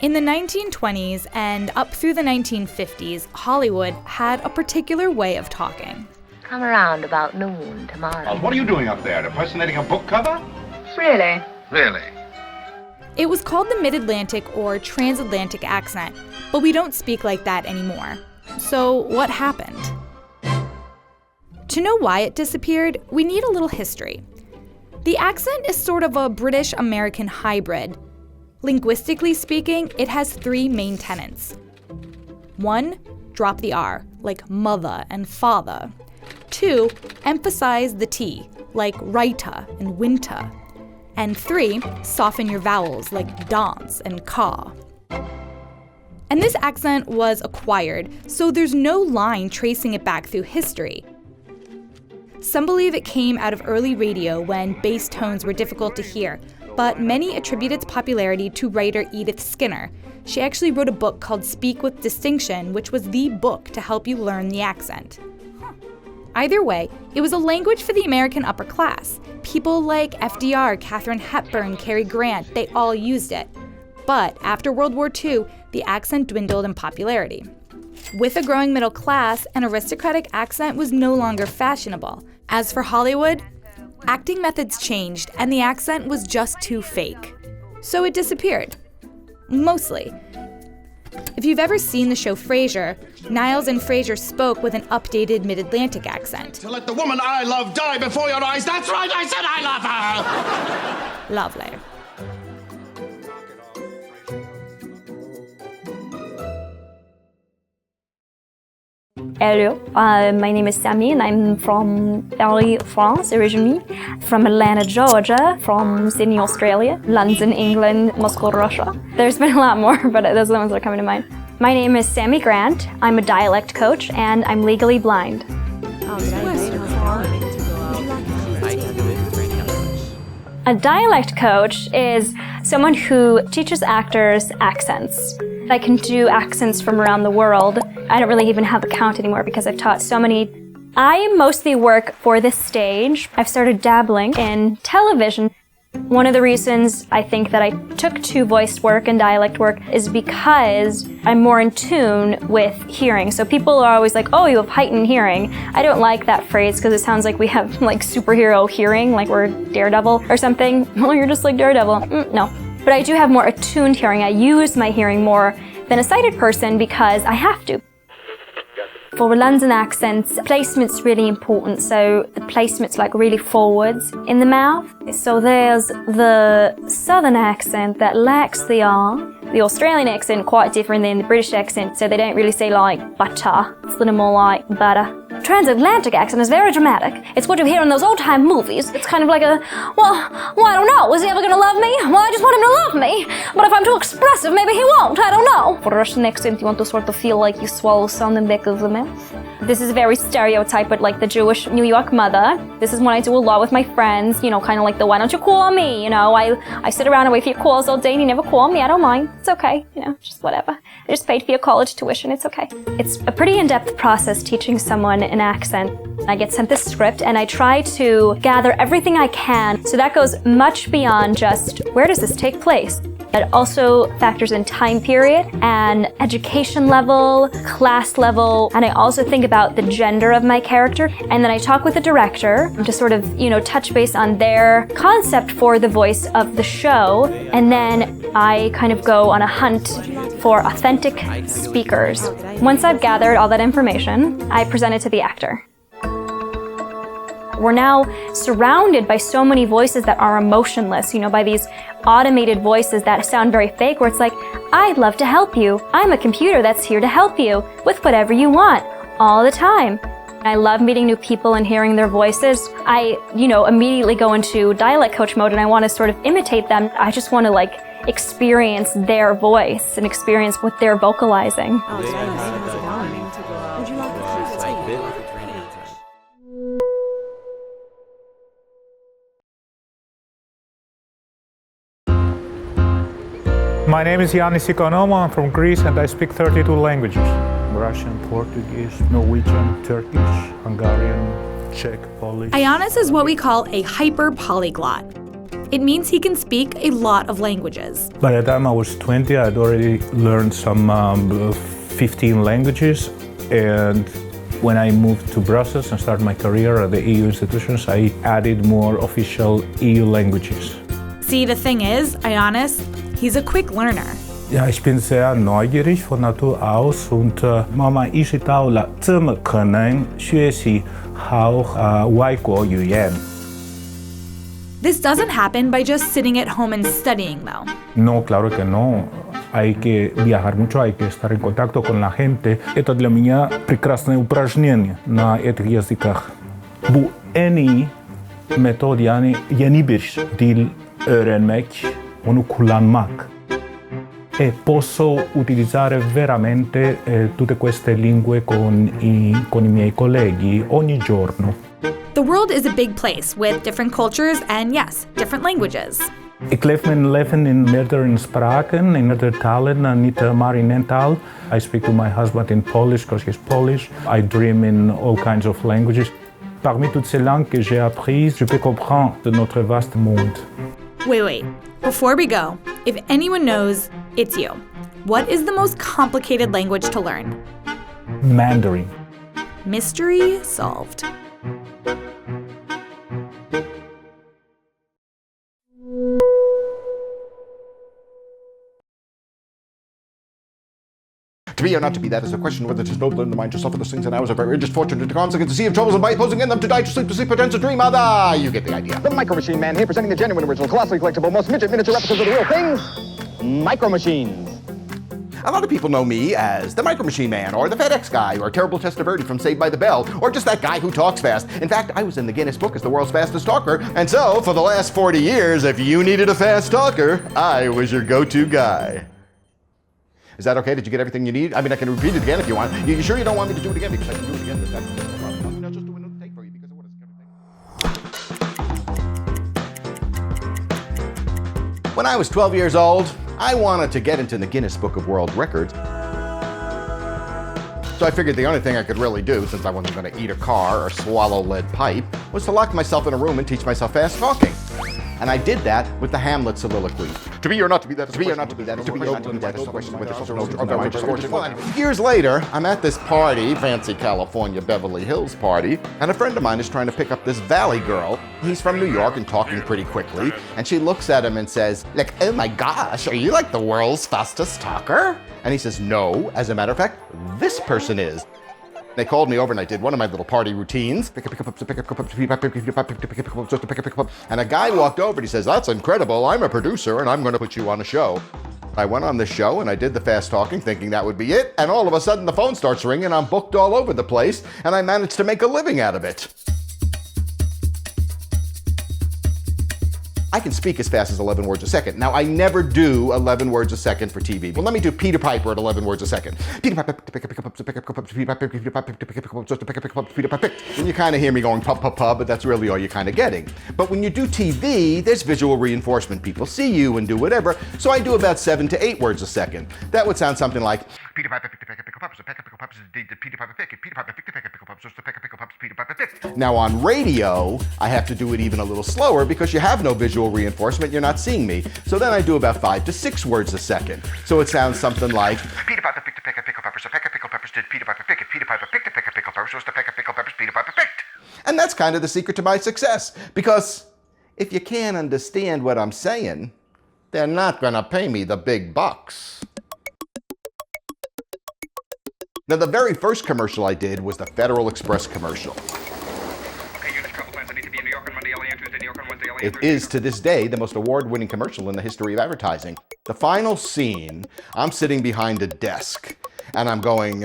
In the 1920s and up through the 1950s, Hollywood had a particular way of talking. Come around about noon tomorrow. Well, what are you doing up there, impersonating a book cover? Really? Really? It was called the Midatlantic or transatlantic accent, but we don't speak like that anymore. So what happened? To know why it disappeared, we need a little history. The accent is sort of a British-American hybrid. Linguistically speaking, it has three main tenets. 1, drop the R, like mother and father. 2, emphasize the T, like writer and winter. And 3, soften your vowels, like dance and car. And this accent was acquired, so there's no line tracing it back through history. Some believe it came out of early radio when bass tones were difficult to hear, but many attribute its popularity to writer Edith Skinner. She actually wrote a book called Speak with Distinction, which was the book to help you learn the accent. Either way, it was a language for the American upper class. People like FDR, Katharine Hepburn, Cary Grant, they all used it. But after World War II, the accent dwindled in popularity. With a growing middle class, an aristocratic accent was no longer fashionable. As for Hollywood, acting methods changed and the accent was just too fake. So it disappeared. Mostly. If you've ever seen the show Frasier, Niles and Frasier spoke with an updated Mid-Atlantic accent. To let the woman I love die before your eyes. That's right, I said I love her! Lovely. Hello, my name is Sammy and I'm from Paris, France originally, from Atlanta, Georgia, from Sydney, Australia, London, England, Moscow, Russia. There's been a lot more, but those are the ones that are coming to mind. My name is Sammy Grant, I'm a dialect coach and I'm legally blind. A dialect coach is someone who teaches actors accents. I can do accents from around the world. I don't really even have a count anymore because I've taught so many. I mostly work for the stage. I've started dabbling in television. One of the reasons I think that I took to voice work and dialect work is because I'm more in tune with hearing. So people are always like, oh, you have heightened hearing. I don't like that phrase because it sounds like we have like superhero hearing, like we're Daredevil or something. Well, you're just like Daredevil. No. But I do have more attuned hearing. I use my hearing more than a sighted person because I have to. For London accents, placement's really important. So the placement's like really forwards in the mouth. So there's the southern accent that lacks the R. The Australian accent quite different than the British accent, so they don't really say like butter. It's a little more like butter. Transatlantic accent is very dramatic. It's what you hear in those old-time movies. It's kind of like a, well, I don't know. Is he ever gonna love me? Well, I just want him to love me. But if I'm too expressive, maybe he won't. I don't know. For Russian accent, you want to sort of feel like you swallow something back of the mouth. This is very stereotype, but like the Jewish New York mother. This is what I do a lot with my friends, you know, kind of like the why don't you call me? You know, I sit around and wait for your calls all day and you never call me. I don't mind. It's okay. You know, just whatever. I just paid for your college tuition. It's okay. It's a pretty in-depth process teaching someone an accent. I get sent this script and I try to gather everything I can. So that goes much beyond just where does this take place? It also factors in time period and education level, class level, and I also think about the gender of my character. And then I talk with the director to sort of, you know, touch base on their concept for the voice of the show. And then I kind of go on a hunt for authentic speakers. Once I've gathered all that information, I present it to the actor. We're now surrounded by so many voices that are emotionless, you know, by these automated voices that sound very fake, where it's like, I'd love to help you. I'm a computer that's here to help you with whatever you want all the time. I love meeting new people and hearing their voices. I, you know, immediately go into dialect coach mode and I want to sort of imitate them. I just want to like experience their voice and experience what they're vocalizing. My name is Yannis Ikonomou. I'm from Greece and I speak 32 languages. Russian, Portuguese, Norwegian, Turkish, Hungarian, Czech, Polish. Ionis is what we call a hyperpolyglot. It means he can speak a lot of languages. By the time I was 20, I'd already learned some 15 languages, and when I moved to Brussels and started my career at the EU institutions, I added more official EU languages. See, the thing is, Ioannis, he's a quick learner. Ja, ich bin sehr neugierig von Natur aus und慢慢意识到了怎么可能学习好外国语言。This doesn't happen by just sitting at home and studying, though. No, claro que no. Hay que viajar mucho, hay que estar en contacto con la gente. Это для меня прекрасное упражнение на этих языках. Bu en iyi metod yani yeni bir dil öğrenmek, onu kullanmak. E posso utilizzare veramente tutte queste lingue con i miei colleghi ogni giorno. The world is a big place with different cultures and, yes, different languages. Ik leef mijn leven in meerdere spraken, in meerdere talen, niet maar in één taal. I speak to my husband in Polish because he's Polish. I dream in all kinds of languages. Parmi toutes ces langues que j'ai apprises, je peux comprendre notre vaste monde. Wait. Before we go, if anyone knows, it's you. What is the most complicated language to learn? Mandarin. Mystery solved. To be or not to be, that is the question whether it is noble in the mind to suffer those things and hours of outrageous fortune, to consequence, to see of troubles, and by opposing in them, to die, to sleep, pretends to dream. You get the idea. The Micro Machine Man here, presenting the genuine original, colossally collectible, most miniature replicas of the real things, Micro Machines. A lot of people know me as the Micro Machine Man, or the FedEx guy, or Terrible Testaverde from Saved by the Bell, or just that guy who talks fast. In fact, I was in the Guinness Book as the world's fastest talker, and so, for the last 40 years, if you needed a fast talker, I was your go-to guy. Is that okay? Did you get everything you need? I mean, I can repeat it again if you want. You sure you don't want me to do it again? Because I can do it again. That's no problem. I'll just do another take for you because of what it's going to take. When I was 12 years old, I wanted to get into the Guinness Book of World Records. So I figured the only thing I could really do, since I wasn't going to eat a car or swallow lead pipe, was to lock myself in a room and teach myself fast talking. And I did that with the Hamlet soliloquy. To be or not to be, that is to be or not to be, that is to be or not to be, that is the question whether it's Years later, I'm at this party, fancy California Beverly Hills party, and a friend of mine is trying to pick up this Valley girl. He's from New York and talking pretty quickly, and she looks at him and says, like, oh my gosh, are you like the world's fastest talker? And he says, no, as a matter of fact, this person is. They called me over and I did one of my little party routines. And a guy walked over and he says, that's incredible, I'm a producer and I'm going to put you on a show. I went on the show and I did the fast talking thinking that would be it. And all of a sudden the phone starts ringing, I'm booked all over the place and I managed to make a living out of it. I can speak as fast as 11 words a second. Now, I never do 11 words a second for TV. Well, let me do Peter Piper at 11 words a second. Peter Piper, and you kind of hear me going pub, but that's really all you're kind of getting. But when you do TV, there's visual reinforcement. People see you and do whatever. So I do about 7 to 8 words a second. That would sound something like Peter Piper, Now on radio, I have to do it even a little slower because you have no visual reinforcement, you're not seeing me. So then I do about 5 to 6 words a second. So it sounds something like Peter Piper picked a peck of pickle peppers, a peck of pickle peppers did Peter Piper pick it. Peter Piper picked a peck of pickle peppers, was the peck of pickle peppers Peter Piper picked. And that's kind of the secret to my success, because if you can't understand what I'm saying, they're not gonna pay me the big bucks. Now, the very first commercial I did was the Federal Express commercial. It is, to this day, the most award-winning commercial in the history of advertising. The final scene, I'm sitting behind a desk, and I'm going,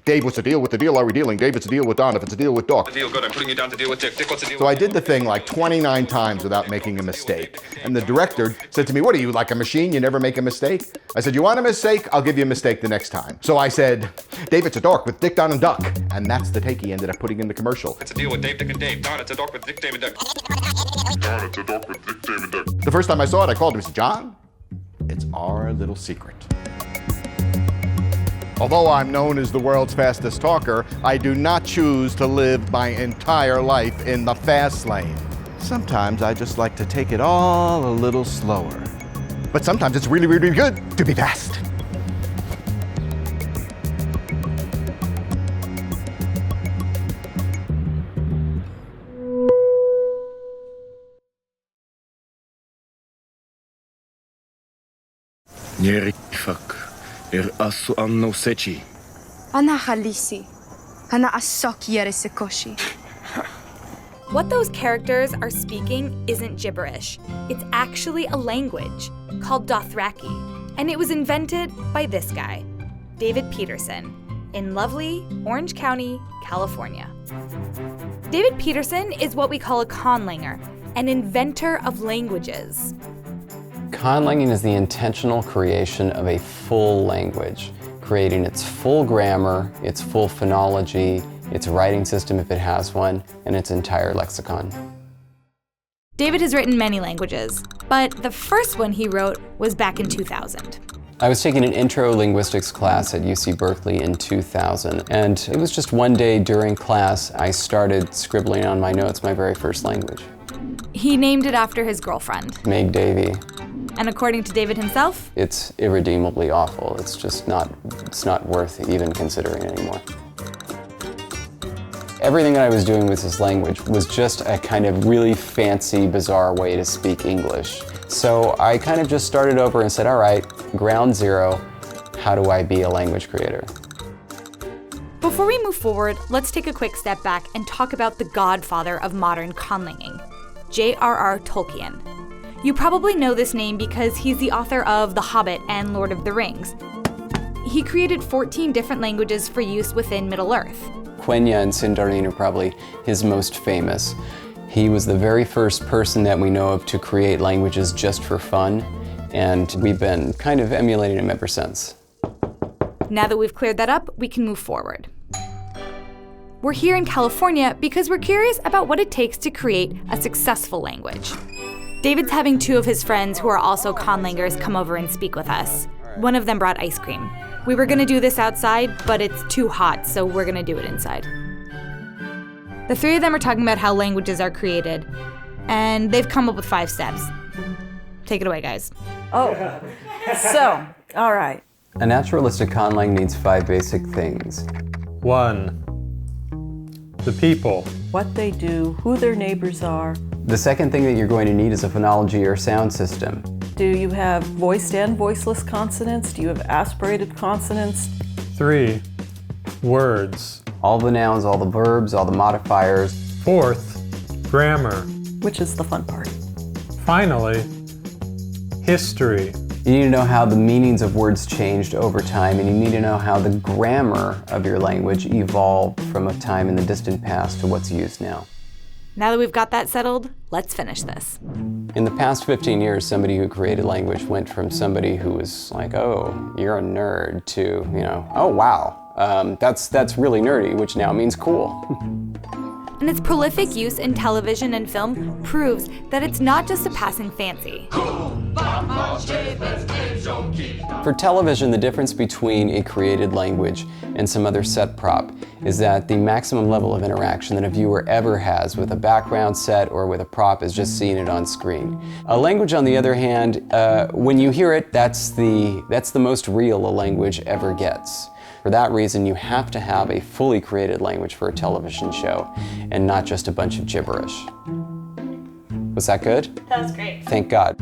Dave, what's the deal? What the deal are we dealing? Dave, it's a deal with Don. If it's a deal with Doc. The deal, good. I'm putting you down to deal with Dick. Dick, what's the deal? So I did the thing like 29 times without making a mistake. And the director said to me, what are you, like a machine? You never make a mistake? I said, you want a mistake? I'll give you a mistake the next time. So I said, Dave, it's a dork with Dick, Don, and Duck. And that's the take he ended up putting in the commercial. It's a deal with Dave, Dick, and Dave. Don, it's a dork with Dick, Dave, and Duck. Don, it's a dog with Dick, Dave, and Duck. The first time I saw it, I called him and said, John, it's our little secret. Although I'm known as the world's fastest talker, I do not choose to live my entire life in the fast lane. Sometimes I just like to take it all a little slower. But sometimes it's really, really good to be fast. Nyerifak, asu anno sechi. Ana halisi. Ana asok yeresekoshi. What those characters are speaking isn't gibberish. It's actually a language called Dothraki, and it was invented by this guy, David Peterson, in lovely Orange County, California. David Peterson is what we call a conlanger, an inventor of languages. Conlanging is the intentional creation of a full language, creating its full grammar, its full phonology, its writing system if it has one, and its entire lexicon. David has written many languages, but the first one he wrote was back in 2000. I was taking an intro linguistics class at UC Berkeley in 2000, and it was just one day during class I started scribbling on my notes my very first language. He named it after his girlfriend, Meg Davy. And according to David himself, it's irredeemably awful. It's not worth even considering anymore. Everything that I was doing with this language was just a kind of really fancy, bizarre way to speak English. So I kind of just started over and said, all right, ground zero, how do I be a language creator? Before we move forward, let's take a quick step back and talk about the godfather of modern conlanging, J.R.R. Tolkien. You probably know this name because he's the author of The Hobbit and Lord of the Rings. He created 14 different languages for use within Middle-earth. Quenya and Sindarin are probably his most famous. He was the very first person that we know of to create languages just for fun, and we've been kind of emulating him ever since. Now that we've cleared that up, we can move forward. We're here in California because we're curious about what it takes to create a successful language. David's having two of his friends who are also conlangers come over and speak with us. One of them brought ice cream. We were gonna do this outside, but it's too hot, so we're gonna do it inside. The three of them are talking about how languages are created, and they've come up with 5 steps. Take it away, guys. Oh, so, all right. A naturalistic conlang needs 5 basic things. 1. The people. What they do, who their neighbors are. The second thing that you're going to need is a phonology or sound system. Do you have voiced and voiceless consonants? Do you have aspirated consonants? 3. Words. All the nouns, all the verbs, all the modifiers. 4th, grammar. Which is the fun part. Finally, history. You need to know how the meanings of words changed over time, and you need to know how the grammar of your language evolved from a time in the distant past to what's used now. Now that we've got that settled, let's finish this. In the past 15 years, somebody who created language went from somebody who was like, oh, you're a nerd, to, oh, wow, that's really nerdy, which now means cool. And its prolific use in television and film proves that it's not just a passing fancy. For television, the difference between a created language and some other set prop is that the maximum level of interaction that a viewer ever has with a background set or with a prop is just seeing it on screen. A language, on the other hand, when you hear it, that's the most real a language ever gets. For that reason, you have to have a fully created language for a television show and not just a bunch of gibberish. Was that good? That was great. Thank God.